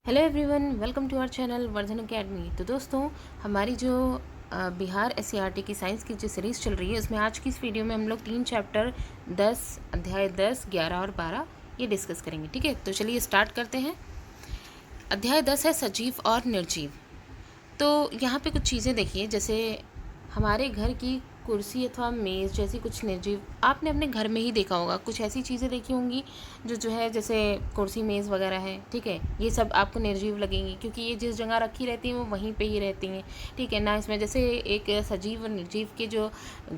Hello everyone, welcome to our channel Vardhan academy. तो दोस्तों, हमारी जो बिहार एससीईआरटी की साइंस की जो सीरीज़ चल रही है, उसमें आज की इस वीडियो में हम लोग 3 चैप्टर 10 अध्याय 10, 11 और 12 ये डिस्कस करेंगे। ठीक है, तो चलिए स्टार्ट करते हैं। अध्याय 10 है सजीव और निर्जीव। तो यहाँ पे कुछ चीज़ें देखिए, जैसे हमारे घर की कुर्सी अथवा मेज़ जैसी कुछ निर्जीव आपने अपने घर में ही देखा होगा। कुछ ऐसी चीज़ें देखी होंगी जो है जैसे कुर्सी मेज़ वगैरह है। ठीक है, ये सब आपको निर्जीव लगेंगी क्योंकि ये जिस जगह रखी रहती हैं वो वहीं पे ही रहती हैं। ठीक है ना, इसमें जैसे एक सजीव और निर्जीव के जो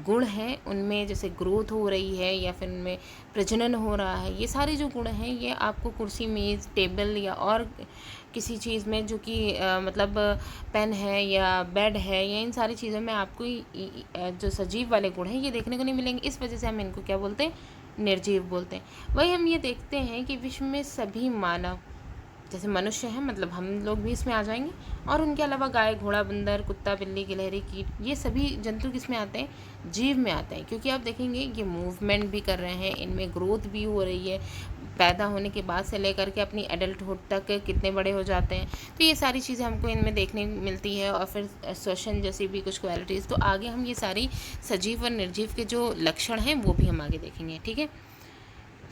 गुण हैं उनमें जैसे ग्रोथ हो रही है या फिर उनमें प्रजनन हो रहा है, ये सारे जो गुण हैं ये आपको कुर्सी मेज़ टेबल या और किसी चीज़ में जो कि मतलब पेन है या बेड है या इन सारी चीज़ों में आपको जो सजीव वाले गुण हैं ये देखने को नहीं मिलेंगे। इस वजह से हम इनको क्या बोलते हैं, निर्जीव बोलते हैं। वही हम ये देखते हैं कि विश्व में सभी मानव जैसे मनुष्य हैं, मतलब हम लोग भी इसमें आ जाएंगे, और उनके अलावा गाय घोड़ा बंदर कुत्ता बिल्ली गिलहरी कीट ये सभी जंतु किस में आते हैं, जीव में आते हैं। क्योंकि आप देखेंगे ये मूवमेंट भी कर रहे हैं, इनमें ग्रोथ भी हो रही है, पैदा होने के बाद से लेकर के अपनी एडल्टहुड तक कितने बड़े हो जाते हैं। तो ये सारी चीज़ें हमको इनमें देखने मिलती है, और फिर श्वसन जैसी भी कुछ क्वालिटीज़। तो आगे हम ये सारी सजीव और निर्जीव के जो लक्षण हैं वो भी हम आगे देखेंगे। ठीक है,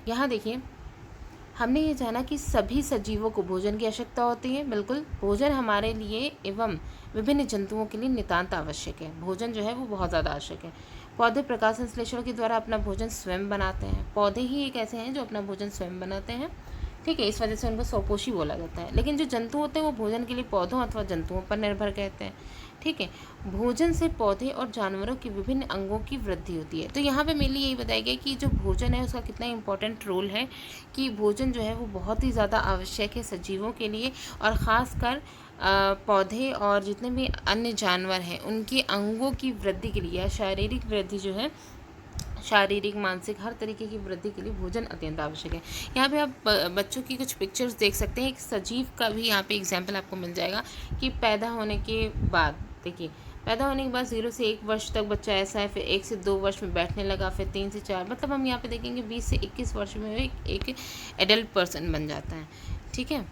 यहाँ देखिए, हमने ये जाना कि सभी सजीवों को भोजन की आवश्यकता होती है। बिल्कुल, भोजन हमारे लिए एवं विभिन्न जंतुओं के लिए नितांत आवश्यक है। भोजन जो है वो बहुत ज़्यादा आवश्यक है। पौधे प्रकाश संश्लेषण के द्वारा अपना भोजन स्वयं बनाते हैं। पौधे ही एक ऐसे हैं जो अपना भोजन स्वयं बनाते हैं। ठीक है, इस वजह से उनको स्वपोषी बोला जाता है। लेकिन जो जंतु होते हैं वो भोजन के लिए पौधों अथवा जंतुओं पर निर्भर कहते हैं। ठीक है, भोजन से पौधे और जानवरों के विभिन्न अंगों की वृद्धि होती है। तो यहाँ पे मेनली यही बताया गया कि जो भोजन है उसका कितना इंपॉर्टेंट रोल है, कि भोजन जो है वो बहुत ही ज़्यादा आवश्यक है सजीवों के लिए, और ख़ासकर पौधे और जितने भी अन्य जानवर हैं उनके अंगों की वृद्धि के लिए, या शारीरिक वृद्धि जो है, शारीरिक मानसिक हर तरीके की वृद्धि के लिए भोजन अत्यंत आवश्यक है। यहाँ पे आप बच्चों की कुछ पिक्चर्स देख सकते हैं। एक सजीव का भी यहाँ पे एग्जाम्पल आपको मिल जाएगा कि पैदा होने के बाद, देखिए, पैदा होने के बाद 0 से 1 वर्ष तक बच्चा ऐसा है, फिर 1 से 2 वर्ष में बैठने लगा, फिर 3 से 4, मतलब हम यहाँ पे देखेंगे 20 से 21 वर्ष में एक एडल्ट पर्सन बन जाता है। ठीक है,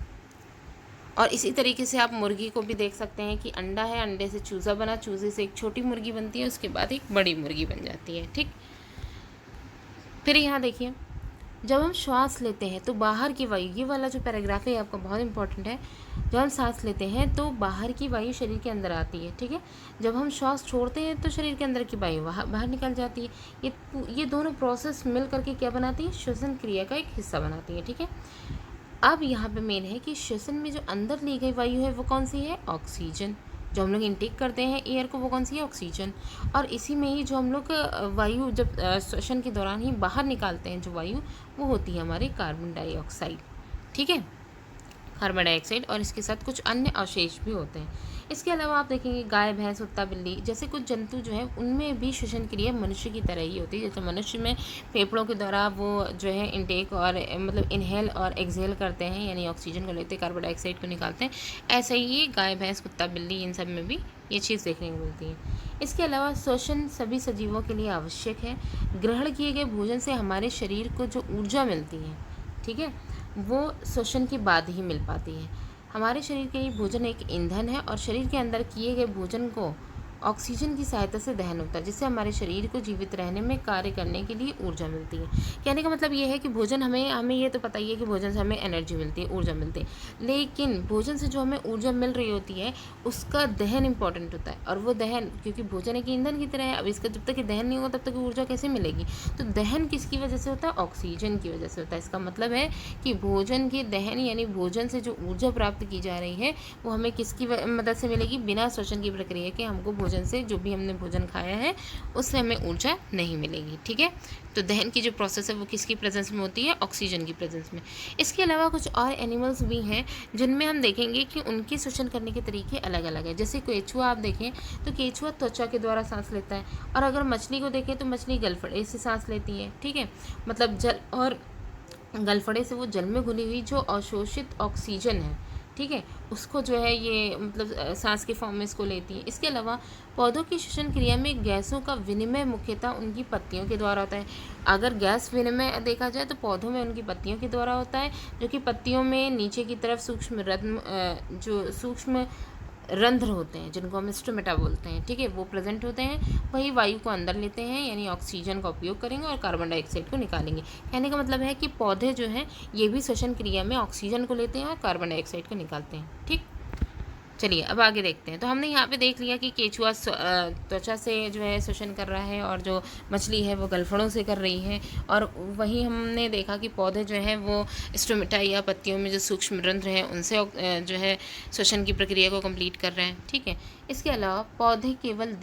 और इसी तरीके से आप मुर्गी को भी देख सकते हैं कि अंडा है, अंडे से चूज़ा बना, चूज़े से एक छोटी मुर्गी बनती है, उसके बाद एक बड़ी मुर्गी बन जाती है। ठीक, फिर यहाँ देखिए, जब हम श्वास लेते हैं तो बाहर की वायु, ये वाला जो पैराग्राफ है आपका बहुत इंपॉर्टेंट है। जब हम सांस लेते हैं तो बाहर की वायु शरीर के अंदर आती है। ठीक है, जब हम श्वास छोड़ते हैं तो शरीर के अंदर की वायु बाहर निकल जाती है। ये दोनों प्रोसेस मिल करके क्या बनाती है, श्वसन क्रिया का एक हिस्सा बनाती है। ठीक है, अब यहाँ पे मेन है कि श्वसन में जो अंदर ली गई वायु है वो कौन सी है, ऑक्सीजन। जो हम लोग इनटेक करते हैं एयर को वो कौन सी है, ऑक्सीजन। और इसी में ही जो हम लोग वायु जब श्वसन के दौरान ही बाहर निकालते हैं जो वायु, वो होती है हमारी कार्बन डाइऑक्साइड। ठीक है, कार्बन डाइऑक्साइड, और इसके साथ कुछ अन्य अवशेष भी होते हैं। इसके अलावा आप देखेंगे गाय भैंस कुत्ता बिल्ली जैसे कुछ जंतु जो है उनमें भी श्वसन क्रिया मनुष्य की तरह ही होती है। जैसे मनुष्य में फेफड़ों के द्वारा वो जो है इनटेक और मतलब इनहेल और एक्सहेल करते हैं, यानी ऑक्सीजन को लेते हैं, कार्बन डाइऑक्साइड को निकालते हैं। ऐसे ही ये गाय भैंस कुत्ता बिल्ली इन सब में भी ये चीज़ देखने को मिलती है। इसके अलावा श्वसन सभी सजीवों के लिए आवश्यक है। ग्रहण किए गए भोजन से हमारे शरीर को जो ऊर्जा मिलती है, ठीक है, वो श्वसन के बाद ही मिल पाती है। हमारे शरीर के लिए भोजन एक ईंधन है, और शरीर के अंदर किए गए भोजन को ऑक्सीजन की सहायता से दहन होता है, जिससे हमारे शरीर को जीवित रहने में कार्य करने के लिए ऊर्जा मिलती है। कहने का मतलब ये है कि भोजन हमें ये तो पता ही है कि भोजन से हमें एनर्जी मिलती है, ऊर्जा मिलती है, लेकिन भोजन से जो हमें ऊर्जा मिल रही होती है उसका दहन इंपॉर्टेंट होता है। और वो दहन, क्योंकि भोजन एक ईंधन की तरह है, अब इसका जब तक कि दहन नहीं होगा तब तक ऊर्जा कैसे मिलेगी। तो दहन किसकी वजह से होता है, ऑक्सीजन की वजह से होता है। इसका मतलब है कि भोजन के दहन यानी भोजन से जो ऊर्जा प्राप्त की जा रही है वो हमें किसकी मदद से मिलेगी, बिना श्वसन की प्रक्रिया के हमको भोजन से, जो भी हमने भोजन खाया है उससे हमें ऊर्जा नहीं मिलेगी। ठीक है, तो दहन की जो प्रोसेस है वो किसकी प्रेजेंस में होती है, ऑक्सीजन की प्रेजेंस में। इसके अलावा कुछ और एनिमल्स भी हैं जिनमें हम देखेंगे कि उनके श्वसन करने के तरीके अलग अलग है। जैसे केचुआ आप देखें तो केचुआ त्वचा के द्वारा सांस लेता है, और अगर मछली को देखें तो मछली गलफड़े से सांस लेती है। ठीक है, मतलब जल और गलफड़े से वो जल में घुली हुई जो अवशोषित ऑक्सीजन है, ठीक है, उसको जो है ये मतलब सांस के फॉर्म में इसको लेती हैं। इसके अलावा पौधों की श्वसन क्रिया में गैसों का विनिमय मुख्यतः उनकी पत्तियों के द्वारा होता है। अगर गैस विनिमय देखा जाए तो पौधों में उनकी पत्तियों के द्वारा होता है, जो कि पत्तियों में नीचे की तरफ सूक्ष्म रंध्र होते हैं, जिनको हम स्टोमेटा बोलते हैं, ठीक है, वो प्रेजेंट होते हैं। वही वायु को अंदर लेते हैं, यानी ऑक्सीजन का उपयोग करेंगे और कार्बन डाइऑक्साइड को निकालेंगे। कहने का मतलब है कि पौधे जो हैं ये भी श्वसन क्रिया में ऑक्सीजन को लेते हैं और कार्बन डाइऑक्साइड को निकालते हैं। ठीक, चलिए अब आगे देखते हैं। तो हमने यहाँ पे देख लिया कि केचुआ त्वचा से जो है श्वसन कर रहा है और जो मछली है वो गलफड़ों से कर रही है। और वहीं हमने देखा कि पौधे जो हैं वो स्टोमेटा या पत्तियों में जो सूक्ष्म रंध्र हैं उनसे जो है श्वसन की प्रक्रिया को कंप्लीट कर रहे हैं। ठीक है, इसके अलावा पौधे केवल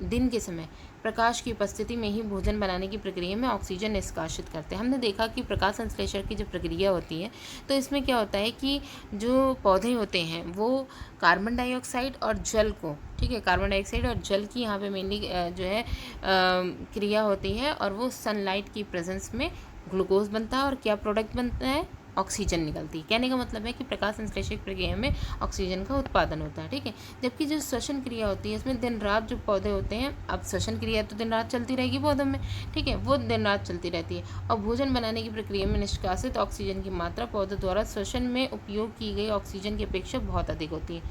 दिन के समय प्रकाश की उपस्थिति में ही भोजन बनाने की प्रक्रिया में ऑक्सीजन निष्कासित करते हैं। हमने देखा कि प्रकाश संश्लेषण की जो प्रक्रिया होती है तो इसमें क्या होता है कि जो पौधे होते हैं वो कार्बन डाइऑक्साइड और जल को, ठीक है, कार्बन डाइऑक्साइड और जल की यहाँ पे मेनली जो है क्रिया होती है और वो सनलाइट की प्रेजेंस में ग्लूकोज बनता है और क्या प्रोडक्ट बनता है, ऑक्सीजन निकलती है। कहने का मतलब है कि प्रकाश संश्लेषण प्रक्रिया में ऑक्सीजन का उत्पादन होता है। ठीक है, जबकि जो श्वसन क्रिया होती है इसमें दिन रात जो पौधे होते हैं, अब श्वसन क्रिया तो दिन रात चलती रहेगी पौधों में, ठीक है, वो दिन रात चलती रहती है। और भोजन बनाने की प्रक्रिया में निष्कासित ऑक्सीजन की मात्रा पौधों द्वारा श्वसन में उपयोग की गई ऑक्सीजन की अपेक्षा बहुत अधिक होती है।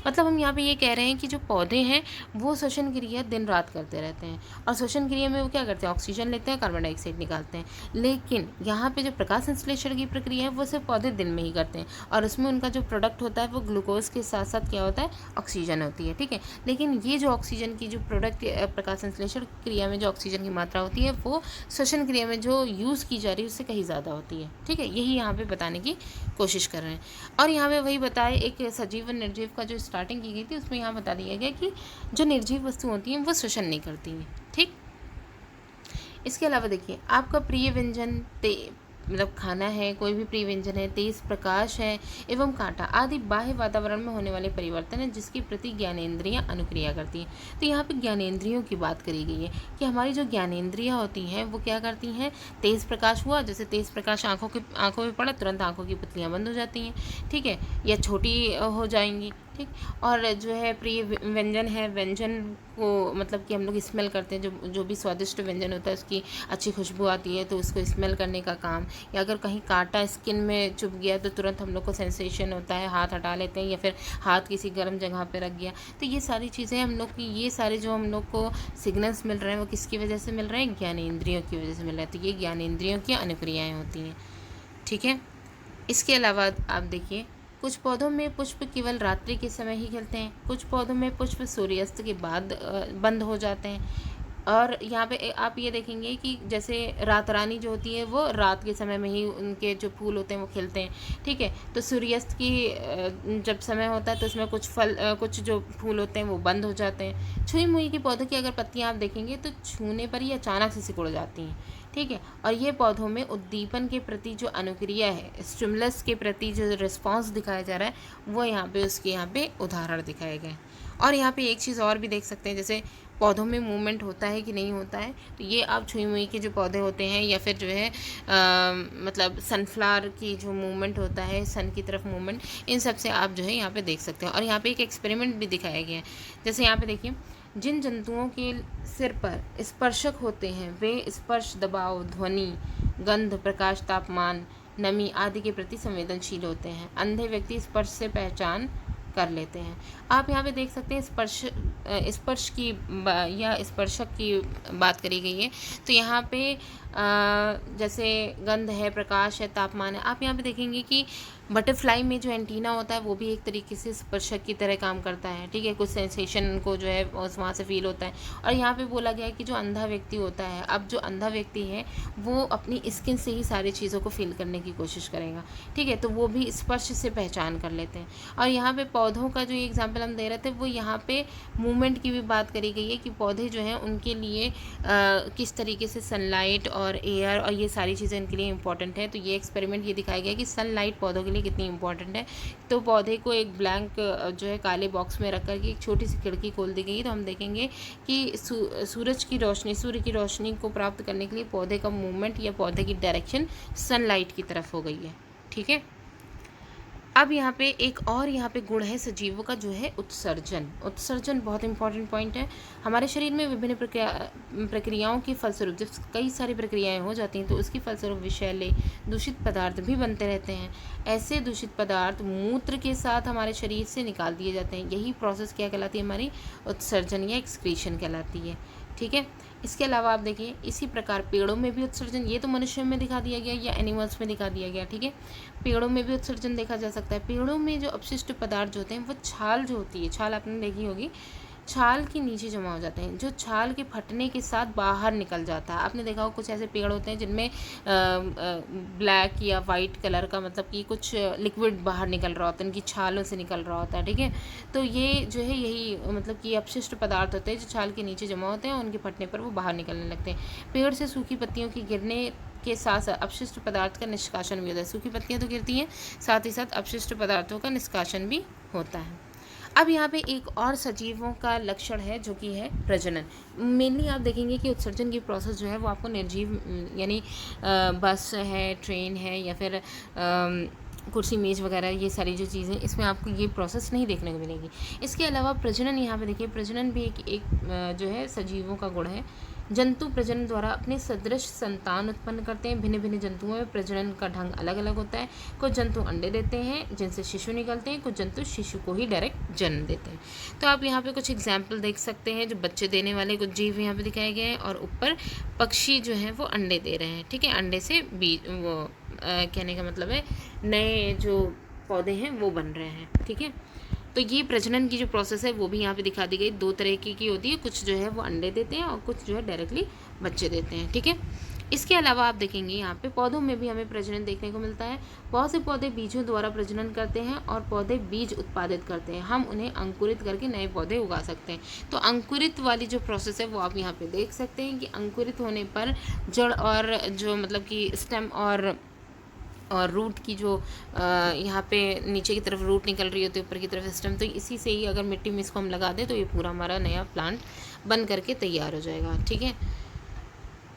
मतलब हम यहाँ पे ये कह रहे हैं कि जो पौधे हैं वो श्वसन क्रिया दिन रात करते रहते हैं और श्वसन क्रिया में वो क्या करते हैं, ऑक्सीजन लेते हैं, कार्बन डाइऑक्साइड निकालते हैं। लेकिन यहाँ पे जो प्रकाश संश्लेषण की प्रक्रिया है वो सिर्फ पौधे दिन में ही करते हैं और उसमें उनका जो प्रोडक्ट होता है वो ग्लूकोज के साथ साथ क्या होता है, ऑक्सीजन होती है। ठीक है, लेकिन ये जो ऑक्सीजन की जो प्रोडक्ट प्रकाश संश्लेषण क्रिया में जो ऑक्सीजन की मात्रा होती है वो श्वसन क्रिया में जो यूज़ की जा रही है उससे कहीं ज़्यादा होती है। ठीक है, यही यहाँ पे बताने की कोशिश कर रहे हैं। और यहाँ पे वही बताए एक सजीव व निर्जीव का जो स्टार्टिंग की गई थी उसमें यहाँ बता दिया गया कि जो निर्जीव वस्तु होती हैं वो श्वसन नहीं करती हैं। ठीक, इसके अलावा देखिए आपका प्रिय व्यंजन मतलब खाना है, कोई भी प्रिय व्यंजन है, तेज प्रकाश है एवं कांटा आदि बाह्य वातावरण में होने वाले परिवर्तन है जिसके प्रति ज्ञानेंद्रियां अनुक्रिया करती हैं। तो यहाँ पे ज्ञानेंद्रियों की बात करी गई है कि हमारी जो ज्ञानेंद्रियां होती हैं वो क्या करती हैं, तेज प्रकाश हुआ, जैसे तेज प्रकाश आंखों में पड़ा तुरंत आंखों की पुतलियाँ बंद हो जाती हैं, ठीक है, या छोटी हो जाएंगी। ठीक, और जो है प्रिय व्यंजन है, व्यंजन को मतलब कि हम लोग स्मेल करते हैं, जो भी स्वादिष्ट व्यंजन होता है उसकी अच्छी खुशबू आती है तो उसको स्मेल करने का काम। या अगर कहीं कांटा स्किन में चुभ गया तो तुरंत हम लोग को सेंसेशन होता है, हाथ हटा लेते हैं या फिर हाथ किसी गर्म जगह पे रख गया। तो ये सारी चीज़ें हम लोग की, ये सारे जो हम लोग को सिग्नल्स मिल रहे हैं वो किसकी वजह से मिल रहे हैं, ज्ञानेंद्रियों की वजह से मिल रहे हैं। तो ये ज्ञानेंद्रियों की अनुक्रियाएँ होती हैं। ठीक है, इसके अलावा आप देखिए कुछ पौधों में पुष्प केवल रात्रि के समय ही खिलते हैं, कुछ पौधों में पुष्प सूर्यास्त के बाद बंद हो जाते हैं। और यहाँ पे आप ये देखेंगे कि जैसे रात रानी जो होती है वो रात के समय में ही उनके जो फूल होते हैं वो खिलते हैं। ठीक है, तो सूर्यास्त की जब समय होता है तो उसमें कुछ जो फूल होते हैं वो बंद हो जाते हैं। छुई मुई के पौधों की अगर पत्तियाँ आप देखेंगे तो छूने पर ही अचानक से सिकुड़ जाती हैं। ठीक है, और ये पौधों में उद्दीपन के प्रति जो अनुक्रिया है, स्टिमुलस के प्रति जो रिस्पॉन्स दिखाया जा रहा है वो यहाँ पे उसके यहाँ पे उदाहरण दिखाए गए। और यहाँ पे एक चीज़ और भी देख सकते हैं, जैसे पौधों में मूवमेंट होता है कि नहीं होता है। तो ये आप छुई मुई के जो पौधे होते हैं या फिर जो है मतलब सनफ्लावर की जो मूवमेंट होता है, सन की तरफ मूवमेंट, इन सब से आप जो है यहाँ पे देख सकते हैं। और यहाँ पे एक एक्सपेरिमेंट भी दिखाया गया है, जैसे यहाँ पे देखिए जिन जंतुओं के सिर पर स्पर्शक होते हैं वे स्पर्श, दबाव, ध्वनि, गंध, प्रकाश, तापमान, नमी आदि के प्रति संवेदनशील होते हैं। अंधे व्यक्ति स्पर्श से पहचान कर लेते हैं। आप यहाँ पे देख सकते हैं स्पर्श की या स्पर्शक की बात करी गई है। तो यहाँ पे जैसे गंध है, प्रकाश है, तापमान है। आप यहाँ पे देखेंगे कि बटरफ्लाई में जो एंटीना होता है वो भी एक तरीके से स्पर्शक की तरह काम करता है। ठीक है, कुछ सेंसेशन को जो है वहाँ से फील होता है। और यहाँ पे बोला गया है कि जो अंधा व्यक्ति होता है, अब जो अंधा व्यक्ति है वो अपनी स्किन से ही सारी चीज़ों को फील करने की कोशिश करेगा। ठीक है, तो वो भी स्पर्श से पहचान कर लेते हैं। और यहाँ पे पौधों का जो एग्जाम्पल हम दे रहे थे वो यहाँ पे मूवमेंट की भी बात करी गई है कि पौधे जो हैं उनके लिए किस तरीके से सनलाइट और एयर और ये सारी चीज़ें इनके लिए इंपॉर्टेंट है। तो ये एक्सपेरिमेंट ये दिखाया गया कि सनलाइट पौधों के लिए कितनी इंपॉर्टेंट है। तो पौधे को एक ब्लैंक जो है काले बॉक्स में रख कर के एक छोटी सी खिड़की खोल दी गई, तो हम देखेंगे कि सूर्य की रोशनी को प्राप्त करने के लिए पौधे का मूवमेंट या पौधे की डायरेक्शन सनलाइट की तरफ हो गई है। ठीक है, अब यहाँ पे एक और यहाँ पे गुण है सजीवों का, जो है उत्सर्जन। उत्सर्जन बहुत इंपॉर्टेंट पॉइंट है। हमारे शरीर में विभिन्न प्रक्रियाओं के फलस्वरूप जब कई सारी प्रक्रियाएं हो जाती हैं तो उसकी फलस्वरूप विषैले दूषित पदार्थ भी बनते रहते हैं। ऐसे दूषित पदार्थ मूत्र के साथ हमारे शरीर से निकाल दिए जाते हैं। यही प्रोसेस क्या कहलाती है, हमारी उत्सर्जन या एक्सक्रीशन कहलाती है। ठीक है। इसके अलावा आप देखिए इसी प्रकार पेड़ों में भी उत्सर्जन, ये तो मनुष्यों में दिखा दिया गया या एनिमल्स में दिखा दिया गया। ठीक है। पेड़ों में भी उत्सर्जन देखा जा सकता है। पेड़ों में जो अपशिष्ट पदार्थ जो होते हैं वो छाल जो होती है, छाल आपने देखी होगी, छाल के नीचे जमा हो जाते हैं, जो छाल के फटने के साथ बाहर निकल जाता है। आपने देखा हो कुछ ऐसे पेड़ होते हैं जिनमें ब्लैक या वाइट कलर का, मतलब कि कुछ लिक्विड बाहर निकल रहा होता है, उनकी छालों से निकल रहा होता है। ठीक है। तो ये जो है यही मतलब कि अपशिष्ट पदार्थ होते हैं जो छाल के नीचे जमा होते हैं और उनके फटने पर वो बाहर निकलने लगते हैं। पेड़ से सूखी पत्तियों की गिरने के साथ साथ अपशिष्ट पदार्थ का निष्कासन भी होता है। सूखी पत्तियाँ तो गिरती हैं, साथ ही साथ अपशिष्ट पदार्थों का निष्कासन भी होता है। अब यहाँ पे एक और सजीवों का लक्षण है जो कि है प्रजनन। मेनली आप देखेंगे कि उत्सर्जन की प्रोसेस जो है वो आपको निर्जीव यानी बस है, ट्रेन है या फिर कुर्सी मेज़ वगैरह, ये सारी जो चीज़ें, इसमें आपको ये प्रोसेस नहीं देखने को मिलेगी। इसके अलावा प्रजनन, यहाँ पे देखिए प्रजनन भी एक जो है सजीवों का गुण है। जंतु प्रजनन द्वारा अपने सदृश संतान उत्पन्न करते हैं। भिन्न भिन्न जंतुओं में प्रजनन का ढंग अलग अलग होता है। कुछ जंतु अंडे देते हैं जिनसे शिशु निकलते हैं, कुछ जंतु शिशु को ही डायरेक्ट जन्म देते हैं। तो आप यहाँ पे कुछ एग्जाम्पल देख सकते हैं, जो बच्चे देने वाले कुछ जीव यहाँ पे दिखाए गए हैं और ऊपर पक्षी जो है वो अंडे दे रहे हैं। ठीक है। अंडे से बीज, वो कहने का मतलब है नए जो पौधे हैं वो बन रहे हैं। ठीक है। तो ये प्रजनन की जो प्रोसेस है वो भी यहाँ पे दिखा दी गई। दो तरह की होती है, कुछ जो है वो अंडे देते हैं और कुछ जो है डायरेक्टली बच्चे देते हैं। ठीक है। इसके अलावा आप देखेंगे यहाँ पे पौधों में भी हमें प्रजनन देखने को मिलता है। बहुत से पौधे बीजों द्वारा प्रजनन करते हैं और पौधे बीज उत्पादित करते हैं। हम उन्हें अंकुरित करके नए पौधे उगा सकते हैं। तो अंकुरित वाली जो प्रोसेस है वो आप यहाँ पे देख सकते हैं कि अंकुरित होने पर जड़ और जो मतलब कि स्टेम और रूट की जो यहाँ पे नीचे की तरफ रूट निकल रही होती है, ऊपर की तरफ स्टेम, तो इसी से ही अगर मिट्टी में इसको हम लगा दें तो ये पूरा हमारा नया प्लांट बन करके तैयार हो जाएगा। ठीक है।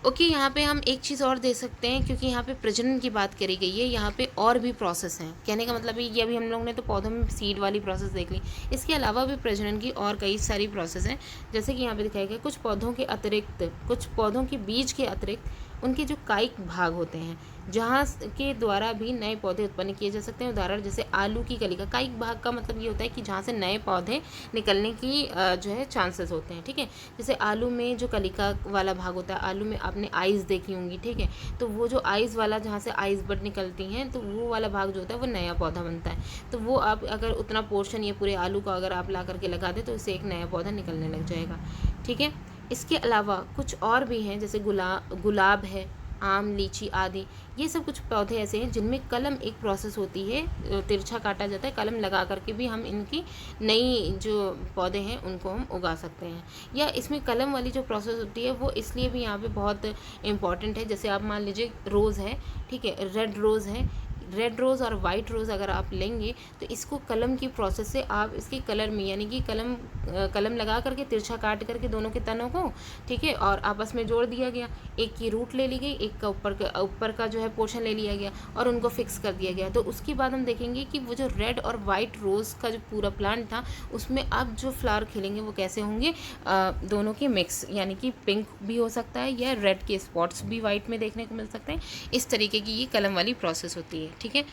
ओके। यहाँ पे हम एक चीज़ और दे सकते हैं, क्योंकि यहाँ पे प्रजनन की बात करी गई है, यहाँ पे और भी प्रोसेस हैं। कहने का मतलब ये अभी हम लोग ने तो पौधों में सीड वाली प्रोसेस देख ली, इसके अलावा भी प्रजनन की और कई सारी प्रोसेस हैं। जैसे कि यहाँ पे दिखाया गया कुछ पौधों के अतिरिक्त, कुछ पौधों के बीज के अतिरिक्त उनके जो कायिक भाग होते हैं जहाँ के द्वारा भी नए पौधे उत्पन्न किए जा सकते हैं। उदाहरण जैसे आलू की कली का कायिक भाग का मतलब ये होता है कि जहाँ से नए पौधे निकलने की जो है चांसेस होते हैं। ठीक है। जैसे आलू में जो कलिका वाला भाग होता है, आलू में आपने आइज़ देखी होंगी। ठीक है। तो वो जो आइज़ वाला, जहाँ से आइज़ बड निकलती हैं, तो वो वाला भाग जो होता है वो नया पौधा बनता है। तो वो आप अगर उतना पोर्शन ये पूरे आलू का अगर आप ला करके लगा दें तो इससे एक नया पौधा निकलने लग जाएगा। ठीक है। इसके अलावा कुछ और भी हैं, जैसे गुलाब है, आम, लीची आदि। ये सब कुछ पौधे ऐसे हैं जिनमें कलम एक प्रोसेस होती है, तिरछा काटा जाता है, कलम लगा करके भी हम इनकी नई जो पौधे हैं उनको हम उगा सकते हैं। या इसमें कलम वाली जो प्रोसेस होती है वो इसलिए भी यहाँ पे बहुत इम्पॉर्टेंट है। जैसे आप मान लीजिए रोज़ है, ठीक है, रेड रोज़ है, रेड रोज़ और वाइट रोज़ अगर आप लेंगे तो इसको कलम की प्रोसेस से आप इसके कलर में, यानी कि कलम लगा करके तिरछा काट करके दोनों के तनों को, ठीक है, और आपस में जोड़ दिया गया। एक की रूट ले ली गई, एक का ऊपर का जो है पोर्शन ले लिया गया और उनको फिक्स कर दिया गया। तो उसके बाद हम देखेंगे कि वो जो रेड और वाइट रोज़ का जो पूरा प्लांट था उसमें अब जो फ्लावर खिलेंगे वो कैसे होंगे, दोनों के मिक्स, यानी कि पिंक भी हो सकता है या रेड के स्पॉट्स भी वाइट में देखने को मिल सकते हैं। इस तरीके की ये कलम वाली प्रोसेस होती है। ठीक है।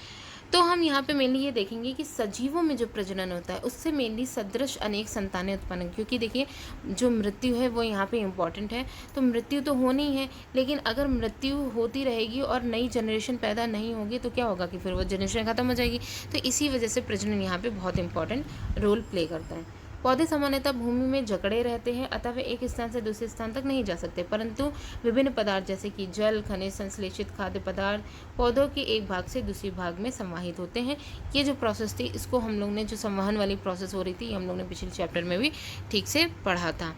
तो हम यहाँ पे मेनली ये देखेंगे कि सजीवों में जो प्रजनन होता है उससे मेनली सदृश अनेक संतानें उत्पन्न, क्योंकि देखिए जो मृत्यु है वो यहाँ पे इम्पॉर्टेंट है। तो मृत्यु तो होनी ही है, लेकिन अगर मृत्यु होती रहेगी और नई जनरेशन पैदा नहीं होगी तो क्या होगा कि फिर वो जनरेशन ख़त्म हो जाएगी। तो इसी वजह से प्रजनन यहाँ पे बहुत इंपॉर्टेंट रोल प्ले करता है। पौधे सामान्यतः भूमि में जकड़े रहते हैं, अतः वे एक स्थान से दूसरे स्थान तक नहीं जा सकते, परंतु विभिन्न पदार्थ जैसे कि जल, खनिज, संश्लेषित खाद्य पदार्थ पौधों के एक भाग से दूसरे भाग में समाहित होते हैं। ये जो प्रोसेस थी इसको हम लोग ने, जो संवहन वाली प्रोसेस हो रही थी, हम लोग ने पिछले चैप्टर में भी ठीक से पढ़ा था।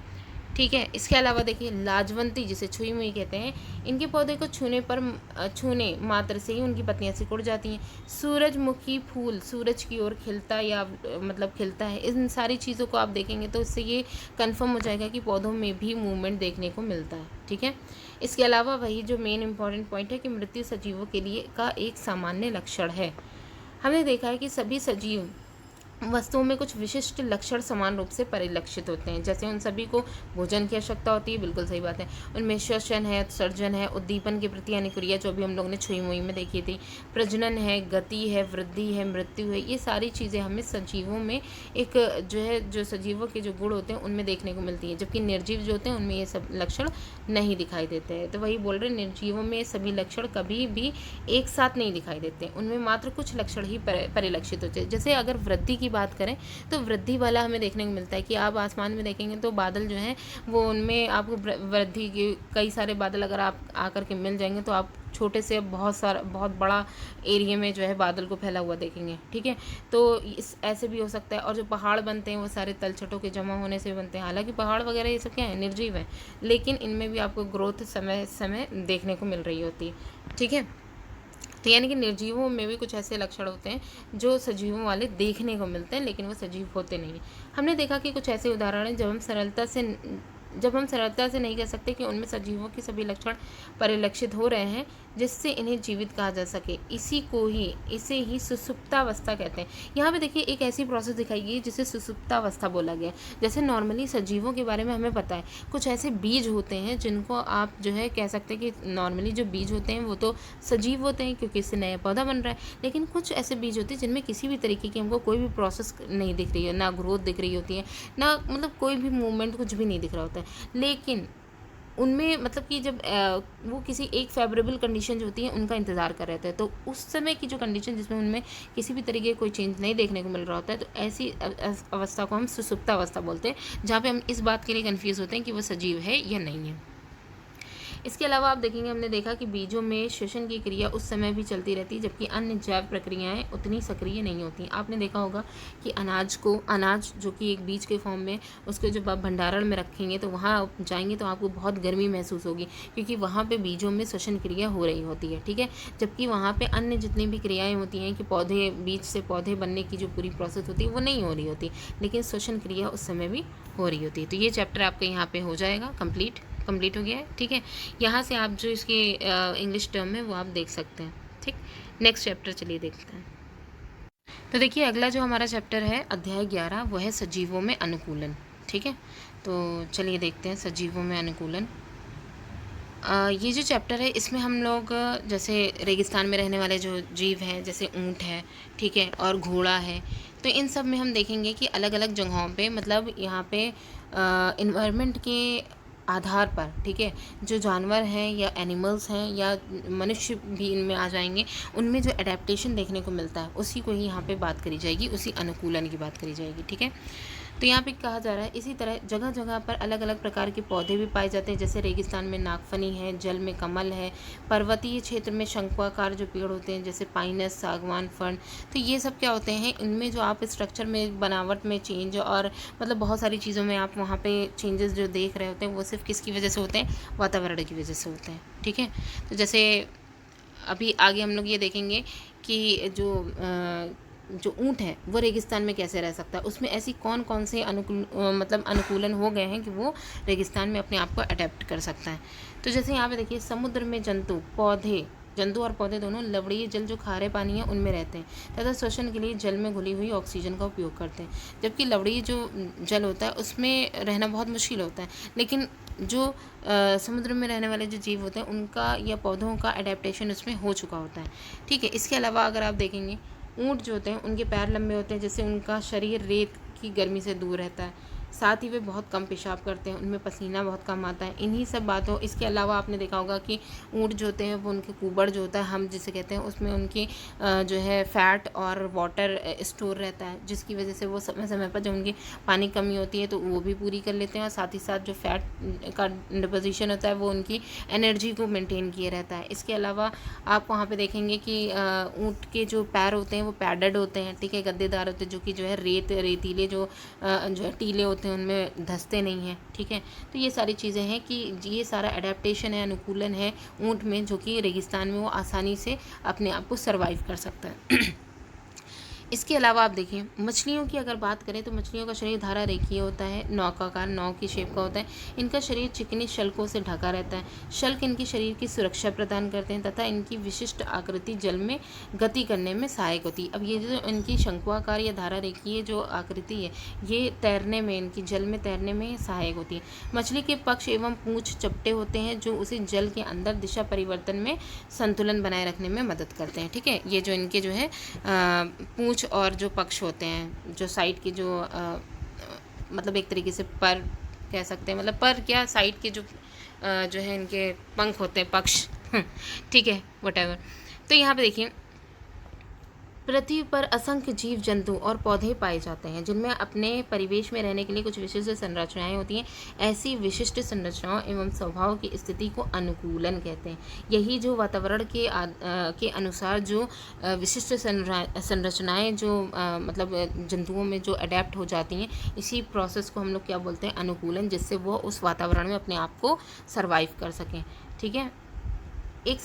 ठीक है। इसके अलावा देखिए लाजवंती, जिसे छुई मुई कहते हैं, इनके पौधे को छूने मात्र से ही उनकी पत्तियां सिकुड़ जाती हैं। सूरजमुखी फूल सूरज की ओर खिलता या मतलब खिलता है। इन सारी चीज़ों को आप देखेंगे तो इससे ये कंफर्म हो जाएगा कि पौधों में भी मूवमेंट देखने को मिलता है। ठीक है। इसके अलावा वही जो मेन इंपॉर्टेंट पॉइंट है कि मृत्यु सजीवों के लिए का एक सामान्य लक्षण है। हमने देखा है कि सभी सजीव वस्तुओं में कुछ विशिष्ट लक्षण समान रूप से परिलक्षित होते हैं। जैसे उन सभी को भोजन की आवश्यकता होती है, बिल्कुल सही बात है। उनमें श्वसन है, उत्सर्जन है, उद्दीपन की प्रक्रिया यानी क्रिया जो अभी हम लोग ने छुई मुई में देखी थी, प्रजनन है, गति है, वृद्धि है, मृत्यु है, ये सारी चीज़ें हमें सजीवों में एक जो है, जो सजीवों के जो गुण होते हैं उनमें देखने को मिलती है, जबकि निर्जीव जो होते हैं उनमें ये सब लक्षण नहीं दिखाई देते हैं। तो वही बोल रहे, निर्जीवों में सभी लक्षण कभी भी एक साथ नहीं दिखाई देते, उनमें मात्र कुछ लक्षण ही परिलक्षित होते हैं। जैसे अगर वृद्धि की बात करें तो वृद्धि वाला हमें देखने को मिलता है कि आप आसमान में देखेंगे तो बादल जो हैं वो, उनमें आपको वृद्धि के कई सारे बादल अगर आप आकर के मिल जाएंगे तो आप छोटे से बहुत बड़ा एरिया में जो है बादल को फैला हुआ देखेंगे, ठीक है। तो इस ऐसे भी हो सकता है। और जो पहाड़ बनते हैं वो सारे तलछटों के जमा होने से बनते हैं। हालांकि पहाड़ वगैरह ये सब क्या है, निर्जीव है, लेकिन इनमें भी आपको ग्रोथ समय समय देखने को मिल रही होती है, ठीक है। तो यानी कि निर्जीवों में भी कुछ ऐसे लक्षण होते हैं जो सजीवों वाले देखने को मिलते हैं, लेकिन वो सजीव होते नहीं हैं। हमने देखा कि कुछ ऐसे उदाहरण हैं जब हम सरलता से नहीं कह सकते कि उनमें सजीवों के सभी लक्षण परिलक्षित हो रहे हैं जिससे इन्हें जीवित कहा जा सके। इसे ही सुसुप्तावस्था कहते हैं। यहाँ पे देखिए एक ऐसी प्रोसेस दिखाई गई जिसे सुसुप्तावस्था बोला गया। जैसे नॉर्मली सजीवों के बारे में हमें पता है, कुछ ऐसे बीज होते हैं जिनको आप जो है कह सकते हैं कि नॉर्मली जो बीज होते हैं वो तो सजीव होते हैं क्योंकि इससे नया पौधा बन रहा है, लेकिन कुछ ऐसे बीज होते हैं जिनमें किसी भी तरीके की हमको कोई भी प्रोसेस नहीं दिख रही है, ना ग्रोथ दिख रही होती है, ना मतलब कोई भी मूवमेंट कुछ भी नहीं दिख रहा होता है, लेकिन उनमें मतलब कि जब वो किसी एक फेवरेबल कंडीशन जो होती है उनका इंतज़ार कर रहे थे, तो उस समय की जो कंडीशन जिसमें उनमें किसी भी तरीके का कोई चेंज नहीं देखने को मिल रहा होता है, तो ऐसी अवस्था को हम सुसुप्त अवस्था बोलते हैं, जहाँ पे हम इस बात के लिए कन्फ्यूज़ होते हैं कि वो सजीव है या नहीं है। इसके अलावा आप देखेंगे, हमने देखा कि बीजों में श्वसन की क्रिया उस समय भी चलती रहती है जबकि अन्य जैव प्रक्रियाएं उतनी सक्रिय नहीं होती। आपने देखा होगा कि अनाज जो कि एक बीज के फॉर्म में, उसको जब आप भंडारण में रखेंगे तो वहाँ जाएंगे तो आपको बहुत गर्मी महसूस होगी क्योंकि वहाँ पे बीजों में श्वसन क्रिया हो रही होती है, ठीक है। जबकि वहाँ पे अन्य जितनी भी क्रियाएँ होती हैं कि बीज से पौधे बनने की जो पूरी प्रोसेस होती है वो नहीं हो रही होती, लेकिन श्वसन क्रिया उस समय भी हो रही होती है। तो ये चैप्टर आपका यहाँ पे हो जाएगा कंप्लीट हो गया है, ठीक है। यहाँ से आप जो इसके इंग्लिश टर्म है वो आप देख सकते हैं, ठीक। नेक्स्ट चैप्टर चलिए देखते हैं। तो देखिए अगला जो हमारा चैप्टर है अध्याय 11, वो है सजीवों में अनुकूलन, ठीक है। तो चलिए देखते हैं सजीवों में अनुकूलन। ये जो चैप्टर है इसमें हम लोग जैसे रेगिस्तान में रहने वाले जो जीव हैं, जैसे ऊँट है, ठीक है, और घोड़ा है, तो इन सब में हम देखेंगे कि अलग अलग जगहों पे, मतलब यहाँ पे इन्वायरमेंट के आधार पर, ठीक है, जो जानवर हैं या एनिमल्स हैं या मनुष्य भी इनमें आ जाएंगे, उनमें जो एडेप्टेशन देखने को मिलता है उसी को ही यहाँ पे बात करी जाएगी, उसी अनुकूलन की बात करी जाएगी, ठीक है। तो यहाँ पे कहा जा रहा है इसी तरह जगह जगह पर अलग अलग प्रकार के पौधे भी पाए जाते हैं। जैसे रेगिस्तान में नागफनी है, जल में कमल है, पर्वतीय क्षेत्र में शंक्वाकार जो पेड़ होते हैं जैसे पाइनस, सागवान, फर्न, तो ये सब क्या होते हैं, इनमें जो आप स्ट्रक्चर में, बनावट में चेंज और मतलब बहुत सारी चीज़ों में आप वहाँ पे चेंजेस जो देख रहे होते हैं वो सिर्फ किसकी वजह से होते हैं, वातावरण की वजह से होते हैं, ठीक है। तो जैसे अभी आगे हम लोग ये देखेंगे कि जो ऊँट है वो रेगिस्तान में कैसे रह सकता है, उसमें ऐसी कौन कौन से अनुकूलन हो गए हैं कि वो रेगिस्तान में अपने आप को अडेप्ट कर सकता है। तो जैसे यहाँ पे देखिए समुद्र में जंतु और पौधे दोनों लवणीय जल जो खारे पानी है उनमें रहते हैं तथा श्वसन के लिए जल में घुली हुई ऑक्सीजन का उपयोग करते हैं, जबकि लवणीय जो जल होता है उसमें रहना बहुत मुश्किल होता है। लेकिन जो समुद्र में रहने वाले जो जीव होते हैं उनका या पौधों का अडेप्टेशन उसमें हो चुका होता है, ठीक है। इसके अलावा अगर आप देखेंगे ऊँट जो होते हैं उनके पैर लंबे होते हैं, जिससे उनका शरीर रेत की गर्मी से दूर रहता है, साथ ही वे बहुत कम पेशाब करते हैं, उनमें पसीना बहुत कम आता है, इन्हीं सब बातों। इसके अलावा आपने देखा होगा कि ऊँट जो होते हैं वो उनके कुबड़ जो होता है हम जिसे कहते हैं, उसमें उनकी जो है फैट और वाटर स्टोर रहता है, जिसकी वजह से वो समय समय पर जब उनकी पानी कमी होती है तो वो भी पूरी कर लेते हैं, और साथ ही साथ जो फैट का डिपोजिशन होता है वो उनकी एनर्जी को मेनटेन किए रहता है। इसके अलावा आप वहाँ पर देखेंगे कि ऊँट के जो पैर होते हैं वो पैडेड होते हैं, ठीक है, गद्देदार होते हैं, जो कि जो है रेतीले जो है टीले होते हैं उनमें धंसते नहीं हैं, ठीक है। तो ये सारी चीज़ें हैं कि ये सारा एडेप्टेशन है, अनुकूलन है ऊँट में, जो कि रेगिस्तान में वो आसानी से अपने आप को सर्वाइव कर सकता है। इसके अलावा आप देखिए मछलियों की अगर बात करें तो मछलियों का शरीर धारा रेखीय होता है, नौकाकार नाव की शेप का होता है। इनका शरीर चिकनी शल्कों से ढका रहता है। शल्क इनकी शरीर की सुरक्षा प्रदान करते हैं तथा इनकी विशिष्ट आकृति जल में गति करने में सहायक होती है। अब ये जो इनकी शंकुआकार या धारा रेखीय जो आकृति है ये तैरने में, इनकी जल में तैरने में सहायक होती है। मछली के पक्ष एवं पूंछ चपटे होते हैं जो उसे जल के अंदर दिशा परिवर्तन में संतुलन बनाए रखने में मदद करते हैं। ठीक है, ये जो इनके जो है पूंछ और जो पक्ष होते हैं, जो साइड के जो मतलब एक तरीके से पर कह सकते हैं, मतलब पर क्या साइड के जो है इनके पंख होते हैं, पक्ष ठीक है, व्हाटएवर। तो यहाँ पे देखिए पृथ्वी पर असंख्य जीव जंतु और पौधे पाए जाते हैं जिनमें अपने परिवेश में रहने के लिए कुछ विशिष्ट संरचनाएं होती हैं। ऐसी विशिष्ट संरचनाओं एवं स्वभाव की स्थिति को अनुकूलन कहते हैं। यही जो वातावरण के अनुसार जो विशिष्ट संरचनाएं जो मतलब जंतुओं में जो अडेप्ट हो जाती हैं, इसी प्रोसेस को हम लोग क्या बोलते हैं, अनुकूलन, जिससे वो उस वातावरण में अपने आप को सर्वाइव कर सकें। ठीक है, एक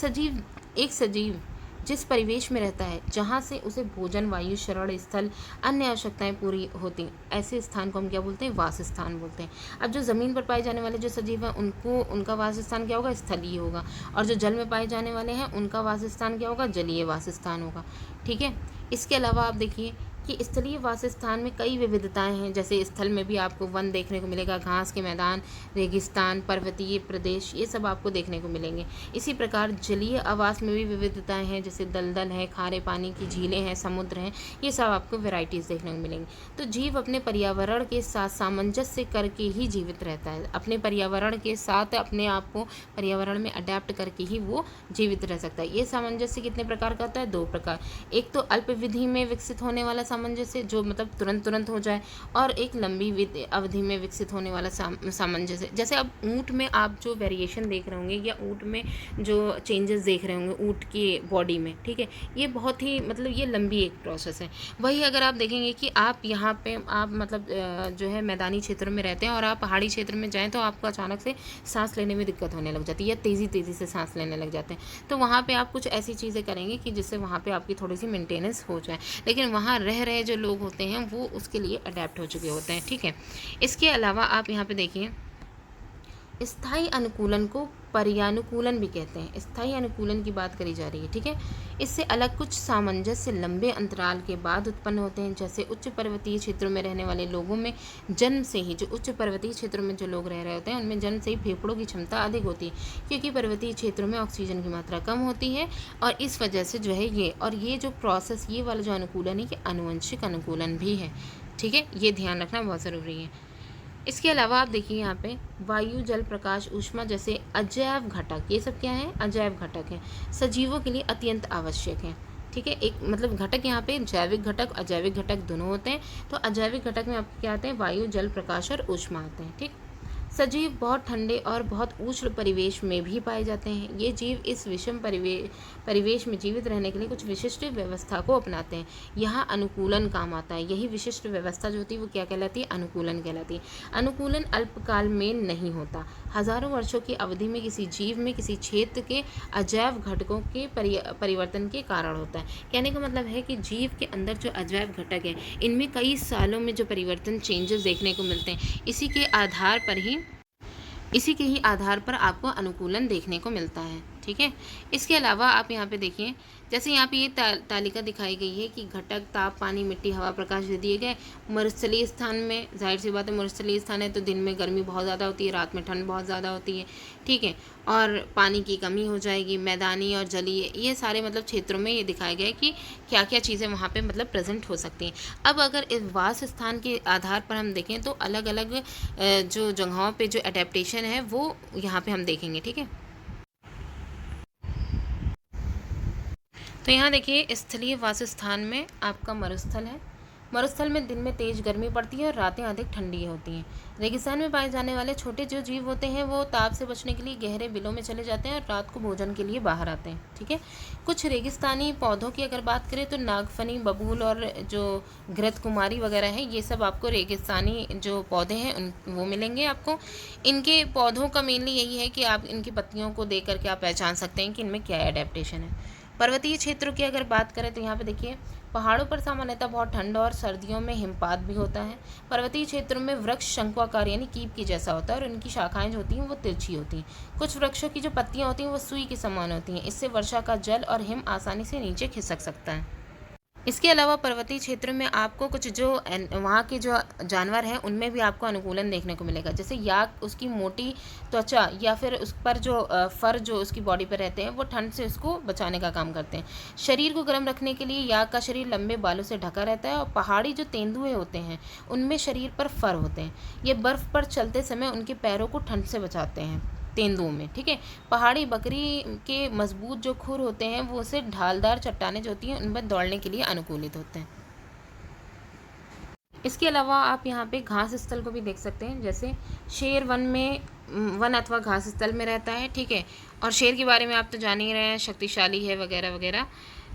सजीव जिस परिवेश में रहता है जहाँ से उसे भोजन, वायु, शरण स्थल, अन्य आवश्यकताएं पूरी होती, ऐसे स्थान को हम क्या बोलते हैं, वास स्थान बोलते हैं। अब जो ज़मीन पर पाए जाने वाले जो सजीव हैं उनका वास स्थान क्या होगा, स्थलीय होगा। और जो जल में पाए जाने वाले हैं उनका वास स्थान क्या होगा, जलीय वास स्थान होगा। ठीक है, इसके अलावा आप देखिए कि स्थलीय वास स्थान में कई विविधताएं हैं। जैसे स्थल में भी आपको वन देखने को मिलेगा, घास के मैदान, रेगिस्तान, पर्वतीय प्रदेश, ये सब आपको देखने को मिलेंगे। इसी प्रकार जलीय आवास में भी विविधताएं हैं, जैसे दलदल है, खारे पानी की झीलें हैं, समुद्र हैं, ये सब आपको वेराइटीज़ देखने को मिलेंगी। तो जीव अपने पर्यावरण के साथ सामंजस्य करके ही जीवित रहता है। अपने पर्यावरण के साथ अपने आप को पर्यावरण में अडेप्ट करके ही वो जीवित रह सकता है। ये सामंजस्य कितने प्रकार का होता है, 2 प्रकार। एक तो अल्प विधि में विकसित होने वाला सामंजस्य जो मतलब तुरंत हो जाए, और एक लंबी अवधि में विकसित होने वाला सामंजस्य। जैसे अब ऊँट में आप जो वेरिएशन देख रहे होंगे या ऊँट में जो चेंजेस देख रहे होंगे ऊँट की बॉडी में, ठीक है, ये बहुत ही मतलब ये लंबी एक प्रोसेस है। वही अगर आप देखेंगे कि आप यहाँ पे आप मतलब जो है मैदानी क्षेत्रों में रहते हैं और आप पहाड़ी क्षेत्र में जाएँ तो आपको अचानक से सांस लेने में दिक्कत होने लग जाती है, या तेज़ी से सांस लेने लग जाते हैं। तो वहाँ पे आप कुछ ऐसी चीज़ें करेंगे कि जिससे वहाँ पे आपकी थोड़ी सी मेंटेनेंस हो जाए। लेकिन वहाँ रह रहे जो लोग होते हैं वो उसके लिए अडेप्ट हो चुके होते हैं। ठीक है, इसके अलावा आप यहाँ पे देखिए स्थायी अनुकूलन को पर्यानुकूलन भी कहते हैं। स्थायी अनुकूलन की बात करी जा रही है। ठीक है, इससे अलग कुछ सामंजस्य लंबे अंतराल के बाद उत्पन्न होते हैं। जैसे उच्च पर्वतीय क्षेत्रों में रहने वाले लोगों में जन्म से ही, जो उच्च पर्वतीय क्षेत्रों में जो लोग रह रहे होते हैं उनमें जन्म से ही फेफड़ों की क्षमता अधिक होती है, क्योंकि पर्वतीय क्षेत्रों में ऑक्सीजन की मात्रा कम होती है। और इस वजह से जो है ये जो प्रोसेस, ये वाला जो अनुकूलन है, ये आनुवंशिक अनुकूलन भी है। ठीक है, ये ध्यान रखना बहुत ज़रूरी है। इसके अलावा आप देखिए यहाँ पे वायु, जल, प्रकाश, ऊष्मा जैसे अजैव घटक, ये सब क्या है, अजैव घटक हैं, सजीवों के लिए अत्यंत आवश्यक हैं। ठीक है, एक मतलब घटक यहाँ पे जैविक घटक, अजैविक घटक दोनों होते हैं। तो अजैविक घटक में आपके क्या आते हैं, वायु, जल, प्रकाश और ऊष्मा आते हैं। ठीक, सजीव बहुत ठंडे और बहुत उष्ण परिवेश में भी पाए जाते हैं। ये जीव इस विषम परिवेश में जीवित रहने के लिए कुछ विशिष्ट व्यवस्था को अपनाते हैं। यहाँ अनुकूलन काम आता है। यही विशिष्ट व्यवस्था जो होती है वो क्या कहलाती है, अनुकूलन कहलाती है। अनुकूलन अल्पकाल में नहीं होता, हजारों वर्षों की अवधि में किसी जीव में किसी क्षेत्र के अजैव घटकों के परिवर्तन के कारण होता है। कहने का मतलब है कि जीव के अंदर जो अजैव घटक है इनमें कई सालों में जो परिवर्तन, चेंजेस देखने को मिलते हैं। इसी के ही आधार पर आपको अनुकूलन देखने को मिलता है। ठीक है, इसके अलावा आप यहाँ पे देखिए, जैसे यहाँ पे ये तालिका दिखाई गई है कि घटक, ताप, पानी, मिट्टी, हवा, प्रकाश दे दिए गए। मरुस्थलीय स्थान में जाहिर सी बात है, मरुस्थलीय स्थान है तो दिन में गर्मी बहुत ज़्यादा होती है, रात में ठंड बहुत ज़्यादा होती है। ठीक है, और पानी की कमी हो जाएगी। मैदानी और जलीय, ये सारे मतलब क्षेत्रों में ये दिखाया गया है कि क्या क्या चीज़ें वहाँ पे मतलब प्रेजेंट हो सकती हैं। अब अगर इस वास स्थान के आधार पर हम देखें तो अलग अलग जो जगहों पे जो एडेप्टेशन है वो यहाँ पे हम देखेंगे। ठीक है, तो यहाँ देखिए स्थलीय वासस्थान में आपका मरुस्थल है। मरुस्थल में दिन में तेज़ गर्मी पड़ती है और रातें अधिक ठंडी होती हैं। रेगिस्तान में पाए जाने वाले छोटे जो जीव होते हैं वो ताप से बचने के लिए गहरे बिलों में चले जाते हैं और रात को भोजन के लिए बाहर आते हैं। ठीक है, कुछ रेगिस्तानी पौधों की अगर बात करें तो नागफनी, बबूल और जो घृत कुमारी वगैरह है, ये सब आपको रेगिस्तानी जो पौधे हैं वो मिलेंगे आपको। इनके पौधों का मेनली यही है कि आप इनकी पत्तियों को देख करके आप पहचान सकते हैं कि इनमें क्या एडेप्टेशन है। पर्वतीय क्षेत्रों की अगर बात करें तो यहाँ पे देखिए पहाड़ों पर सामान्यतः बहुत ठंड और सर्दियों में हिमपात भी होता है। पर्वतीय क्षेत्रों में वृक्ष शंक्वाकार यानी कीप की जैसा होता है और उनकी शाखाएं जो होती हैं वो तिरछी होती हैं। कुछ वृक्षों की जो पत्तियां होती हैं वो सुई के समान होती हैं। इससे वर्षा का जल और हिम आसानी से नीचे खिसक सकता है। इसके अलावा पर्वतीय क्षेत्रों में आपको कुछ जो वहाँ के जो जानवर हैं उनमें भी आपको अनुकूलन देखने को मिलेगा। जैसे याक उसकी मोटी त्वचा या फिर उस पर जो फर जो उसकी बॉडी पर रहते हैं वो ठंड से उसको बचाने का काम करते हैं। शरीर को गर्म रखने के लिए याक का शरीर लंबे बालों से ढका रहता है और पहाड़ी जो तेंदुए होते हैं उनमें शरीर पर फर होते हैं। ये बर्फ़ पर चलते समय उनके पैरों को ठंड से बचाते हैं तेंदुओं में। ठीक है, पहाड़ी बकरी के मजबूत जो खुर होते हैं वो उसे ढालदार चट्टानें जो होती हैं उन पर दौड़ने के लिए अनुकूलित होते हैं। इसके अलावा आप यहाँ पे घास स्थल को भी देख सकते हैं। जैसे शेर वन अथवा घास स्थल में रहता है। ठीक है, और शेर के बारे में आप तो जान ही रहे हैं, शक्तिशाली है वगैरह वगैरह।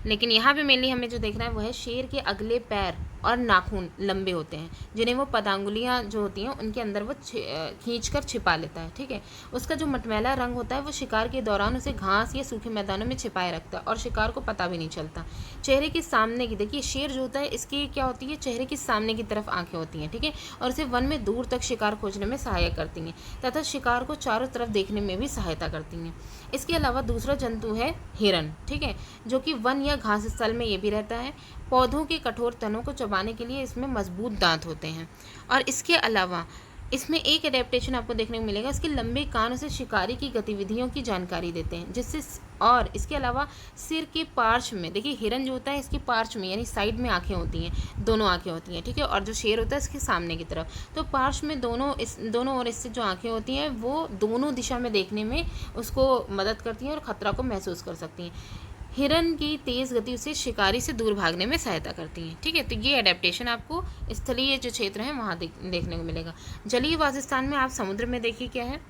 लेकिन यहाँ पे मेनली हमें जो देखना है वो है शेर के अगले पैर और नाखून लंबे होते हैं जिन्हें वो पदांगुलियाँ जो होती हैं उनके अंदर वो खींचकर छिपा लेता है। ठीक है, उसका जो मटमैला रंग होता है वो शिकार के दौरान उसे घास या सूखे मैदानों में छिपाए रखता है और शिकार को पता भी नहीं चलता। चेहरे के सामने की, देखिए शेर जो होता है इसकी क्या होती है, चेहरे के सामने की तरफ आँखें होती हैं। ठीक है, और इसे वन में दूर तक शिकार खोजने में सहायक करती हैं तथा शिकार को चारों तरफ देखने में भी सहायता करती हैं। इसके अलावा दूसरा जंतु है हिरन। ठीक है, जो कि वन या घास स्थल में ये भी रहता है। पौधों के कठोर तनों को चबाने के लिए इसमें मजबूत दांत होते हैं। और इसके अलावा इसमें एक एडेप्टेशन आपको देखने को मिलेगा, इसके लंबे कान उसे शिकारी की गतिविधियों की जानकारी देते हैं जिससे। और इसके अलावा सिर के पार्श्व में, देखिए हिरन जो होता है इसके पार्श्व में यानी साइड में आंखें होती हैं, दोनों आंखें होती हैं। ठीक है, और जो शेर होता है इसके सामने की तरफ, तो पार्श्व में दोनों ओर इससे जो आंखें होती हैं वो दोनों दिशा में देखने में उसको मदद करती हैं और ख़तरा को महसूस कर सकती हैं। हिरन की तेज़ गति उसे शिकारी से दूर भागने में सहायता करती हैं। ठीक है, तो ये एडेप्टेशन आपको स्थलीय जो क्षेत्र हैं वहाँ देखने को मिलेगा। जलीय वासस्थान में आप समुद्र में देखिए क्या है,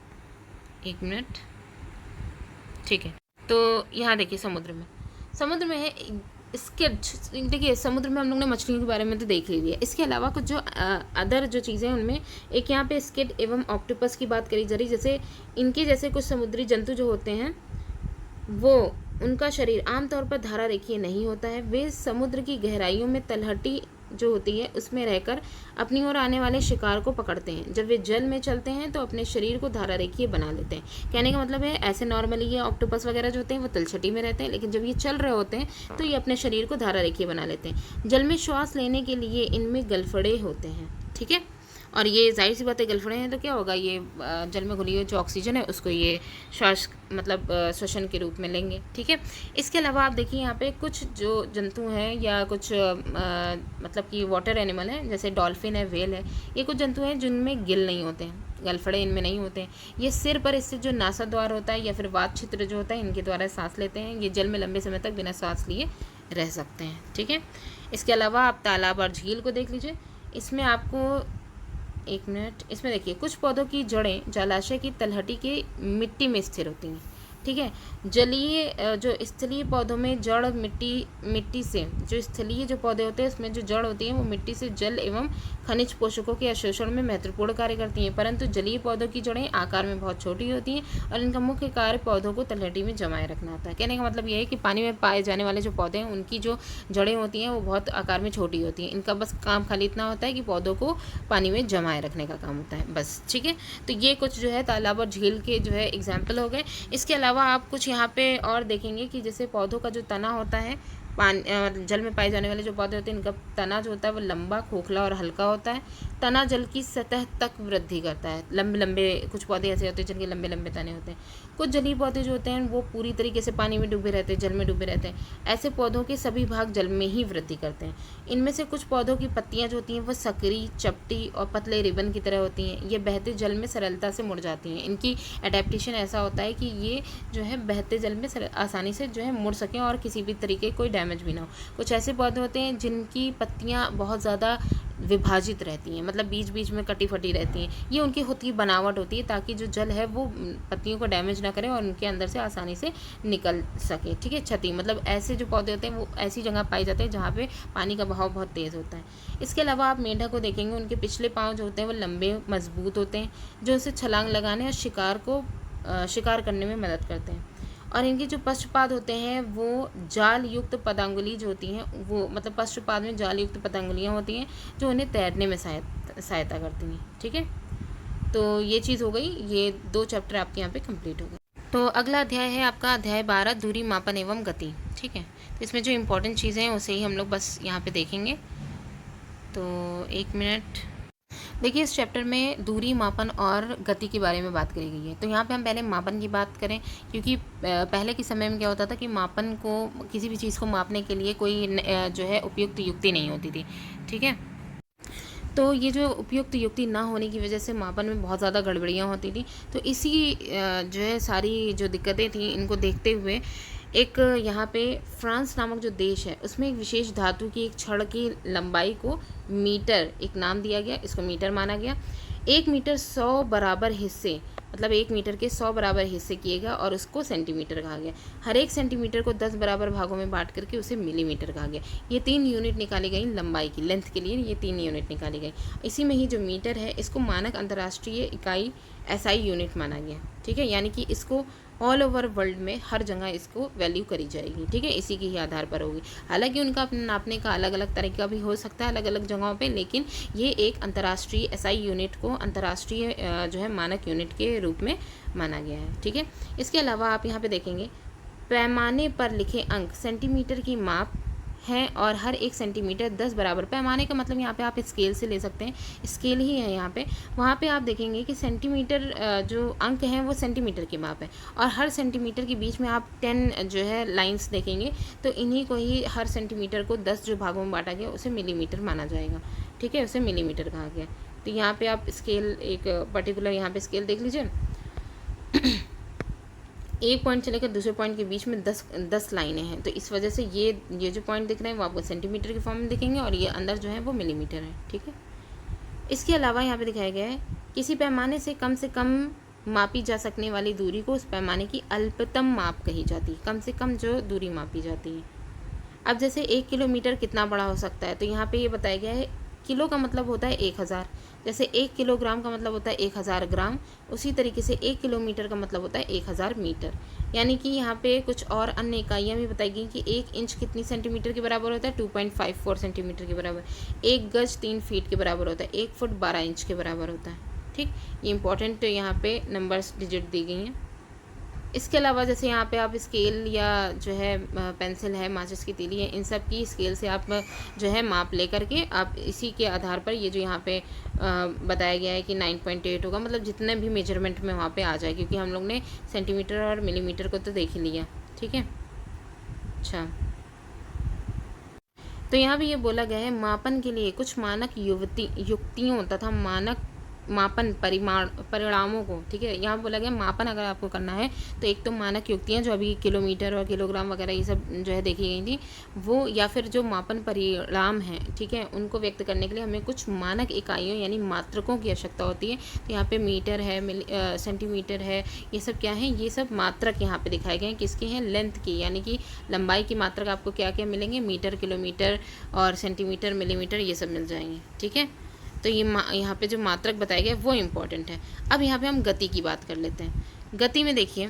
एक मिनट। ठीक है, तो यहाँ देखिए समुद्र में है स्किड। देखिए समुद्र में हम लोग ने मछलियों के बारे में तो देख ही लिया। इसके अलावा कुछ जो अदर जो चीज़ें हैं उनमें एक यहाँ पे स्किड एवं ऑक्टोपस की बात करी जा रही। जैसे इनके जैसे कुछ समुद्री जंतु जो होते हैं वो उनका शरीर आमतौर पर धारा रेखीय नहीं होता है। वे समुद्र की गहराइयों में तलहटी जो होती है उसमें रहकर अपनी ओर आने वाले शिकार को पकड़ते हैं। जब वे जल में चलते हैं तो अपने शरीर को धारा रेखीय बना लेते हैं। कहने का मतलब है ऐसे नॉर्मली ये ऑक्टोपस वगैरह जो होते हैं वो तलछटी में रहते हैं, लेकिन जब ये चल रहे होते हैं तो ये अपने शरीर को धारा रेखीय बना लेते हैं। जल में श्वास लेने के लिए इनमें गलफड़े होते हैं। ठीक है, और ये जाहिर सी बात है गलफड़े हैं तो क्या होगा, ये जल में घुली हुई जो ऑक्सीजन है उसको ये श्वास मतलब श्वसन के रूप में लेंगे। ठीक है, इसके अलावा आप देखिए यहाँ पे कुछ जो जंतु हैं या कुछ मतलब कि वाटर एनिमल हैं, जैसे डॉल्फिन है, व्हेल है, ये कुछ जंतु हैं जिनमें गिल नहीं होते हैं, गलफड़े इनमें नहीं होते हैं। ये सिर पर इससे जो नासा द्वार होता है या फिर वात छिद्र जो होता है इनके द्वारा सांस लेते हैं। ये जल में लंबे समय तक बिना सांस लिए रह सकते हैं। ठीक है, इसके अलावा आप तालाब और झील को देख लीजिए। इसमें आपको एक मिनट, इसमें देखिए कुछ पौधों की जड़ें जलाशय की तलहटी के मिट्टी में स्थिर होती हैं। ठीक है, जलीय जो स्थलीय पौधों में जड़ मिट्टी से, जो स्थलीय जो पौधे होते हैं उसमें जो जड़ होती है वो मिट्टी से जल एवं खनिज पोषकों के अवशोषण में महत्वपूर्ण कार्य करती हैं। परंतु जलीय पौधों की जड़ें आकार में बहुत छोटी होती हैं और इनका मुख्य कार्य पौधों को तलहटी में जमाए रखना होता है। कहने का मतलब ये है कि पानी में पाए जाने वाले जो पौधे हैं उनकी जो जड़ें होती हैं वो बहुत आकार में छोटी होती हैं। इनका बस काम खाली इतना होता है कि पौधों को पानी में जमाए रखने का काम होता है बस। ठीक है, तो ये कुछ जो है तालाब और झील के जो है एग्जाम्पल हो गए। इसके अलावा आप कुछ यहाँ पे और देखेंगे कि जैसे पौधों का जो तना होता है, जल में पाए जाने वाले जो पौधे होते हैं इनका तना जो होता है वो लंबा, खोखला और हल्का होता है। तना जल की सतह तक वृद्धि करता है। लंबे लंबे कुछ पौधे ऐसे होते हैं जिनके लंबे लंबे तने होते हैं। कुछ जलीय पौधे जो होते हैं वो पूरी तरीके से पानी में डूबे रहते हैं, जल में डूबे रहते हैं। ऐसे पौधों के सभी भाग जल में ही वृद्धि करते हैं। इनमें से कुछ पौधों की पत्तियाँ जो होती हैं वो सकरी, चपटी और पतले रिबन की तरह होती हैं। ये बहते जल में सरलता से मुड़ जाती हैं। इनकी एडेप्टेशन ऐसा होता है कि ये जो है बहते जल में आसानी से जो है मुड़ सकें और किसी भी तरीके कोई डैमेज भी ना हो। कुछ ऐसे पौधे होते हैं जिनकी पत्तियाँ बहुत ज़्यादा विभाजित रहती हैं, मतलब बीच बीच में कटी फटी रहती हैं। ये उनकी खुद की बनावट होती है ताकि जो जल है वो पत्तियों को डैमेज ना करे और उनके अंदर से आसानी से निकल सके। ठीक है, क्षति मतलब ऐसे जो पौधे होते हैं वो ऐसी जगह पाए जाते हैं जहाँ पे पानी का बहाव बहुत तेज़ होता है। इसके अलावा आप मेंढक को देखेंगे, उनके पिछले पाँव जो होते हैं वो लंबे मजबूत होते हैं जो उसे छलांग लगाने और शिकार करने में मदद करते हैं। और इनके जो पश्चपाद होते हैं वो जाल युक्त पदांगुली जो होती हैं, वो मतलब पश्चपाद में जाल युक्त पदांगुलियाँ होती हैं जो उन्हें तैरने में सहायता करती हैं। ठीक है, तो ये चीज़ हो गई, ये 2 चैप्टर आपके यहाँ पे कंप्लीट हो गए। तो अगला अध्याय है आपका अध्याय 12, दूरी मापन एवं गति। ठीक है, तो इसमें जो इम्पोर्टेंट चीज़ें हैं उसे ही हम लोग बस यहाँ पे देखेंगे। तो 1 मिनट देखिए, इस चैप्टर में दूरी मापन और गति के बारे में बात करी गई है। तो यहाँ पे हम पहले मापन की बात करें, क्योंकि पहले के समय में क्या होता था कि मापन को, किसी भी चीज़ को मापने के लिए कोई जो है उपयुक्त युक्ति नहीं होती थी। ठीक है, तो ये जो उपयुक्त युक्ति ना होने की वजह से मापन में बहुत ज़्यादा गड़बड़ियाँ होती थी। तो इसी जो है सारी जो दिक्कतें थी, इनको देखते हुए एक यहाँ पे फ्रांस नामक जो देश है उसमें एक विशेष धातु की एक छड़ की लंबाई को मीटर एक नाम दिया गया, इसको मीटर माना गया। 1 मीटर 100 बराबर हिस्से, मतलब 1 मीटर के 100 बराबर हिस्से किए गया और उसको सेंटीमीटर कहा गया। हर एक सेंटीमीटर को 10 बराबर भागों में बांट करके उसे मिलीमीटर कहा गया। ये 3 यूनिट निकाली गई लंबाई की, लेंथ के लिए ये 3 यूनिट निकाली गई। इसी में ही जो मीटर है इसको मानक अंतर्राष्ट्रीय इकाई SI यूनिट माना गया। ठीक है, यानी कि इसको ऑल ओवर वर्ल्ड में हर जगह इसको वैल्यू करी जाएगी। ठीक है, इसी के ही आधार पर होगी। हालांकि उनका अपने नापने का अलग अलग तरीका भी हो सकता है अलग अलग जगहों पे, लेकिन ये एक अंतर्राष्ट्रीय SI यूनिट को अंतर्राष्ट्रीय जो है मानक यूनिट के रूप में माना गया है। ठीक है, इसके अलावा आप यहाँ पे देखेंगे पैमाने पर लिखे अंक सेंटीमीटर की माप हैं और हर एक सेंटीमीटर 10 बराबर। पैमाने का मतलब यहाँ पे आप स्केल से ले सकते हैं, स्केल ही है यहाँ पे। वहाँ पे आप देखेंगे कि सेंटीमीटर जो अंक हैं वो सेंटीमीटर की माप है और हर सेंटीमीटर के बीच में आप 10 जो है लाइंस देखेंगे, तो इन्हीं को ही हर सेंटीमीटर को 10 जो भागों में बांटा गया उसे मिलीमीटर माना जाएगा। ठीक है, उसे मिलीमीटर कहा गया। तो यहाँ पर आप स्केल एक पर्टिकुलर यहाँ पर स्केल देख लीजिए, एक पॉइंट से लेकर दूसरे पॉइंट के बीच में 10 लाइनें हैं। तो इस वजह से ये जो पॉइंट दिख रहे हैं वो आपको सेंटीमीटर के फॉर्म में दिखेंगे और ये अंदर जो है वो मिलीमीटर है। ठीक है, इसके अलावा यहाँ पे दिखाया गया है किसी पैमाने से कम मापी जा सकने वाली दूरी को उस पैमाने की अल्पतम माप कही जाती है। कम से कम जो दूरी मापी जाती है। अब जैसे 1 किलोमीटर कितना बड़ा हो सकता है, तो यहाँ पे ये बताया गया है किलो का मतलब होता है 1000, जैसे 1 किलोग्राम का मतलब होता है 1000 ग्राम, उसी तरीके से 1 किलोमीटर का मतलब होता है 1000 मीटर। यानी कि यहाँ पे कुछ और अन्य इकाइयाँ भी बताई गई कि 1 इंच कितनी सेंटीमीटर के बराबर होता है, 2.54 सेंटीमीटर के बराबर। 1 गज 3 फीट के बराबर होता है, 1 फुट 12 इंच के बराबर होता है। ठीक, ये इंपॉर्टेंट यहाँ पे नंबर्स डिजिट दी गई हैं। इसके अलावा जैसे यहाँ पे आप स्केल या जो है पेंसिल है, माचिस की तीली है, इन सब की स्केल से आप जो है माप ले करके आप इसी के आधार पर ये जो यहाँ पे बताया गया है कि 9.8 होगा, मतलब जितने भी मेजरमेंट में वहाँ पे आ जाए, क्योंकि हम लोग ने सेंटीमीटर और मिलीमीटर को तो देख ही लिया। ठीक है, अच्छा, तो यहाँ भी ये बोला गया है मापन के लिए कुछ मानक युक्तियों तथा मानक मापन परिणामों को। ठीक है, यहाँ बोला गया मापन अगर आपको करना है तो एक तो मानक युक्तियाँ जो अभी किलोमीटर और किलोग्राम वगैरह ये सब जो है देखी गई थी वो, या फिर जो मापन परिणाम हैं, ठीक है, उनको व्यक्त करने के लिए हमें कुछ मानक इकाइयों यानी मात्रकों की आवश्यकता होती है। तो यहाँ पे मीटर है, सेंटीमीटर है, ये सब क्या है, ये सब मात्रक यहाँ पे दिखाए गए हैं। किसके हैं, लेंथ की, यानी कि लंबाई की मात्रक आपको क्या क्या मिलेंगे, मीटर, किलोमीटर और सेंटीमीटर, मिलीमीटर, ये सब मिल जाएंगे। ठीक है, तो ये यहाँ पे जो मात्रक बताया गया वो इम्पोर्टेंट है। अब यहाँ पे हम गति की बात कर लेते हैं। गति में देखिए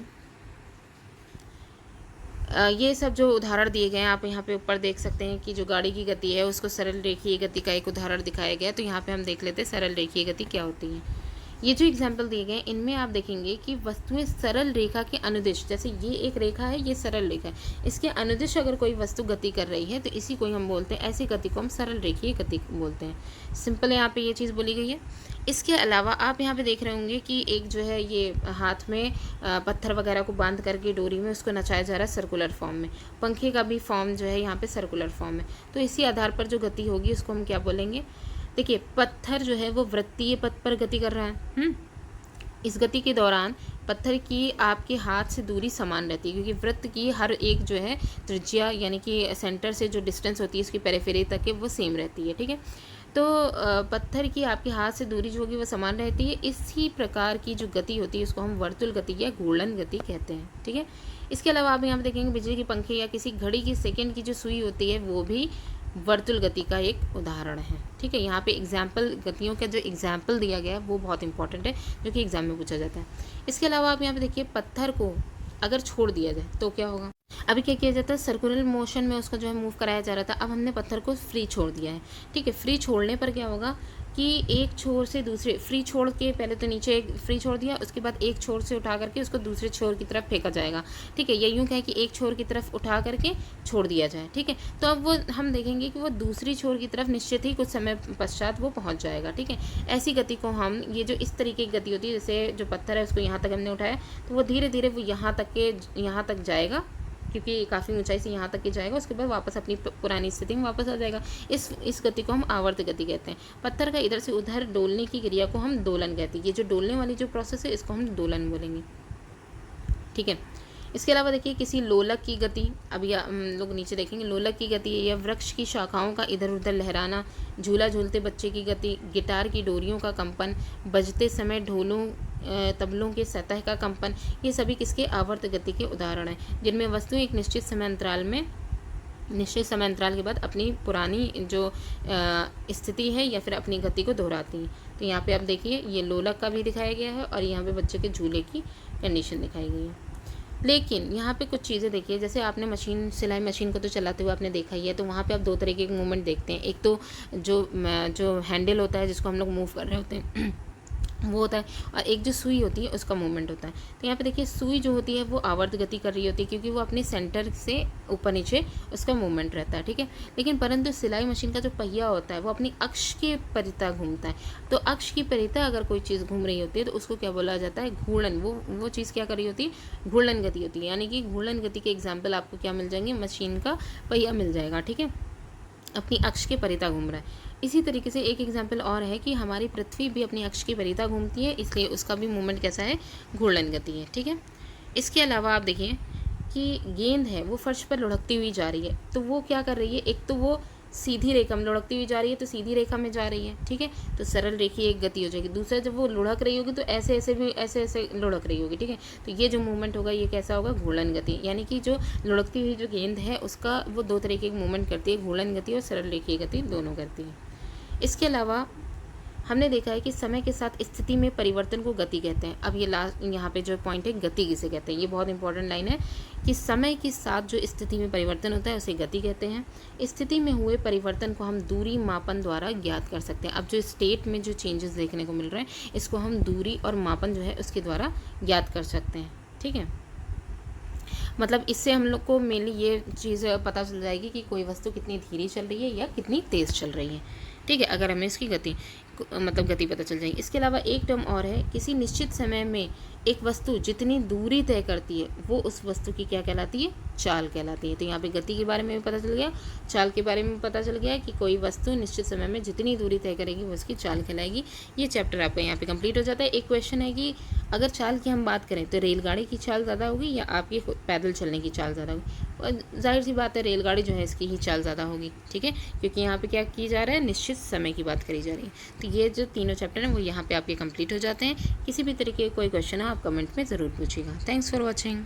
ये सब जो उदाहरण दिए गए हैं आप यहाँ पे ऊपर देख सकते हैं कि जो गाड़ी की गति है उसको सरल रेखीय गति का एक उदाहरण दिखाया गया है। तो यहाँ पे हम देख लेते हैं सरल रेखीय गति क्या होती है। ये जो एग्जाम्पल दिए गए हैं इनमें आप देखेंगे कि वस्तुएं सरल रेखा के अनुदिश, जैसे ये एक रेखा है, ये सरल रेखा है, इसके अनुदिश अगर कोई वस्तु गति कर रही है तो इसी को हम बोलते हैं, ऐसी गति को हम सरल रेखीय गति बोलते हैं। सिंपल यहाँ पे ये चीज़ बोली गई है। इसके अलावा आप यहाँ पे देख रहे होंगे कि एक जो है ये हाथ में पत्थर वगैरह को बांध करके डोरी में उसको नचाया जा रहा है सर्कुलर फॉर्म में। पंखे का भी फॉर्म जो है यहाँ पे सर्कुलर फॉर्म है। तो इसी आधार पर जो गति होगी उसको हम क्या बोलेंगे। देखिए पत्थर जो है वो वृत्तीय पथ पर गति कर रहा है। इस गति के दौरान पत्थर की आपके हाथ से दूरी समान रहती है, क्योंकि वृत्त की हर एक जो है त्रिज्या यानी कि सेंटर से जो डिस्टेंस होती है उसकी पेरिफेरी तक के वो सेम रहती है। ठीक है, तो पत्थर की आपके हाथ से दूरी जो होगी वो समान रहती है। इसी प्रकार की जो गति होती है उसको हम वर्तुल गति या घूर्णन गति कहते हैं। ठीक है, इसके अलावा आप यहाँ पर देखेंगे बिजली के पंखे या किसी घड़ी की सेकंड की जो सुई होती है वो भी वर्तुल गति का एक उदाहरण है। ठीक है, यहाँ पे एग्जाम्पल, गतियों का जो एग्जाम्पल दिया गया है वो बहुत इंपॉर्टेंट है, जो कि एग्जाम में पूछा जाता है। इसके अलावा आप यहाँ पे देखिए पत्थर को अगर छोड़ दिया जाए तो क्या होगा। अभी क्या किया जाता है, सर्कुलर मोशन में उसका जो है मूव कराया जा रहा था, अब हमने पत्थर को फ्री छोड़ दिया है। ठीक है, फ्री छोड़ने पर क्या होगा कि एक छोर से दूसरे, फ्री छोड़ के पहले तो नीचे एक फ्री छोड़ दिया, उसके बाद एक छोर से उठा करके उसको दूसरे छोर की तरफ फेंका जाएगा। ठीक है, ये यूँ कहे कि एक छोर की तरफ उठा करके छोड़ दिया जाए। ठीक है, तो अब वो हम देखेंगे कि वो दूसरी छोर की तरफ निश्चित ही कुछ समय पश्चात वो पहुँच जाएगा। ठीक है, ऐसी गति को हम, ये जो इस तरीके की गति होती है, जैसे जो पत्थर है उसको यहाँ तक हमने उठाया तो वो धीरे धीरे वो यहाँ तक जाएगा, क्योंकि काफ़ी ऊंचाई से यहाँ तक ही जाएगा, उसके बाद वापस अपनी पुरानी स्थिति में वापस आ जाएगा। इस गति को हम आवर्त गति कहते हैं। पत्थर का इधर से उधर डोलने की क्रिया को हम दोलन कहते हैं। ये जो डोलने वाली जो प्रोसेस है इसको हम दोलन बोलेंगे। ठीक है, इसके अलावा देखिए किसी लोलक की गति, अभी हम लोग नीचे देखेंगे, लोलक की गति या वृक्ष की शाखाओं का इधर उधर लहराना, झूला झूलते बच्चे की गति, गिटार की डोरियों का कंपन, बजते समय ढोलों तबलों के सतह का कंपन, ये सभी किसके आवर्त गति के उदाहरण हैं, जिनमें वस्तुएं एक निश्चित समय अंतराल के बाद अपनी पुरानी जो स्थिति है या फिर अपनी गति को दोहराती हैं। तो यहाँ पे आप देखिए ये लोलक का भी दिखाया गया है और यहाँ पे बच्चे के झूले की कंडीशन दिखाई गई है। लेकिन यहाँ पे कुछ चीज़ें देखिए, जैसे आपने मशीन, सिलाई मशीन को तो चलाते हुए आपने देखा ही है, तो वहाँ पे आप दो तरीके के मूवमेंट देखते हैं। एक तो जो हैंडल होता है जिसको हम लोग मूव कर रहे होते हैं वो होता है, और एक जो सुई होती है उसका मूवमेंट होता है। तो यहाँ पे देखिए सुई जो होती है वो आवर्त गति कर रही होती है, क्योंकि वो अपने सेंटर से ऊपर नीचे उसका मूवमेंट रहता है। ठीक है, लेकिन परंतु सिलाई मशीन का जो पहिया होता है वो अपनी अक्ष के परिता घूमता है। तो अक्ष की परिता अगर कोई चीज़ घूम रही होती है तो उसको क्या बोला जाता है, घूर्णन। वो चीज़ क्या कर रही होती है, घूर्णन गति होती है। यानी कि घूर्णन गति के एग्जाम्पल आपको क्या मिल जाएंगे, मशीन का पहिया मिल जाएगा। ठीक है, अपनी अक्ष के परिता घूम रहा है। इसी तरीके से एक एग्जाम्पल और है कि हमारी पृथ्वी भी अपनी अक्ष की परिता घूमती है, इसलिए उसका भी मूवमेंट कैसा है, घूर्णन गति है। ठीक है, इसके अलावा आप देखिए कि गेंद है वो फर्श पर लुढ़कती हुई जा रही है, तो वो क्या कर रही है, एक तो वो सीधी रेखा में लुढ़कती हुई जा रही है, तो सीधी रेखा में जा रही है। ठीक है, तो सरल रेखीय एक गति हो जाएगी। दूसरा, जब वो लुढ़क रही होगी तो ऐसे ऐसे लुढ़क रही होगी। ठीक है, तो ये जो मूवमेंट होगा ये कैसा होगा, घूर्णन गति। यानी कि जो लुढ़कती हुई जो गेंद है उसका वो दो तरीके की मूवमेंट करती है, घूर्णन गति और सरल रेखीय गति दोनों करती है। इसके अलावा हमने देखा है कि समय के साथ स्थिति में परिवर्तन को गति कहते हैं। अब ये लास्ट यहाँ पे जो पॉइंट है, गति किसे कहते हैं, ये बहुत इंपॉर्टेंट लाइन है कि समय के साथ जो स्थिति में परिवर्तन होता है उसे गति कहते हैं। स्थिति में हुए परिवर्तन को हम दूरी मापन द्वारा ज्ञात कर सकते हैं। अब जो स्टेट में जो चेंजेस देखने को मिल रहे हैं इसको हम दूरी और मापन जो है उसके द्वारा ज्ञात कर सकते हैं। ठीक है, मतलब इससे हम लोग को मेनली ये चीज़ पता चल जाएगी कि कोई वस्तु कितनी धीरे चल रही है या कितनी तेज़ चल रही है। ठीक है, अगर हमें इसकी गति पता चल जाएगी। इसके अलावा एक टर्म और है, किसी निश्चित समय में एक वस्तु जितनी दूरी तय करती है वो उस वस्तु की क्या कहलाती है, चाल कहलाती है। तो यहाँ पे गति के बारे में भी पता चल गया, चाल के बारे में पता चल गया कि कोई वस्तु निश्चित समय में जितनी दूरी तय करेगी वो उसकी चाल कहलाएगी। ये चैप्टर आपका यहाँ पे कंप्लीट हो जाता है। एक क्वेश्चन है कि अगर चाल की हम बात करें तो रेलगाड़ी की चाल ज़्यादा होगी या आपकी पैदल चलने की चाल ज़्यादा होगी। और जाहिर सी बात है रेलगाड़ी जो है इसकी ही चाल ज़्यादा होगी। ठीक है, क्योंकि यहाँ पे क्या की जा रहा है, निश्चित समय की बात करी जा रही है। तो ये जो तीनों चैप्टर हैं वो यहाँ पे आपके कंप्लीट हो जाते हैं। किसी भी तरीके का कोई क्वेश्चन हो आप कमेंट में ज़रूर पूछिएगा। Thanks for watching.